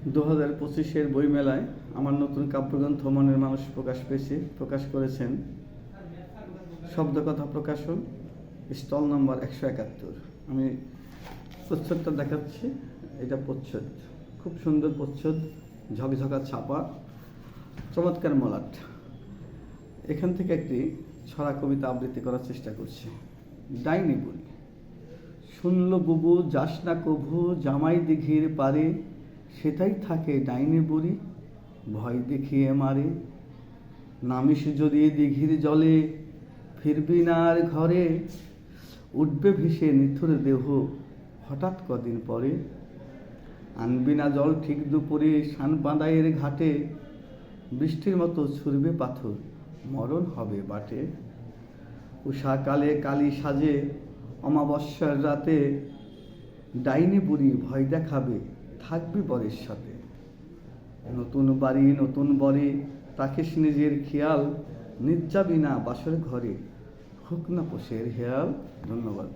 2025-এর বইমেলায় আমার নতুন কাব্যগ্রন্থ মনের মানুষ প্রকাশ করেছেন শব্দকথা প্রকাশন, স্টল নম্বর 171। আমি প্রচ্ছদটা দেখাচ্ছি। এটা প্রচ্ছদ, খুব সুন্দর প্রচ্ছদ, ঝকঝকা ছাপা, চমৎকার মলাট। এখান থেকে একটি ছড়া কবিতা আবৃত্তি করার চেষ্টা করছি। ডাইনি বুড়ি। শুনল বুবু যাস না কভু জামাই দিঘির পারে, সেটাই থাকে ডাইনি বুড়ি ভয় দেখিয়ে মারে। নামিস যদি দিঘির জলে ফিরবি না আর ঘরে, উঠবে ভেসে নিথুর দেহ হঠাৎ কদিন পরে। আনবি না জল ঠিক দুপুরে শান বাঁদাইয়ের ঘাটে, বৃষ্টির মতো ছুড়বে পাথর মরণ হবে বাটে। উষাকালে কালী সাজে অমাবস্যার রাতে, ডাইনি বুড়ি ভয় দেখাবে থাকবি বরের সাথে। নতুন বাড়ি নতুন বরে রাখিস নিজের খেয়াল, নিজ যাবি না বাসর ঘরে হোক না পোষের হেয়াল। ধন্যবাদ।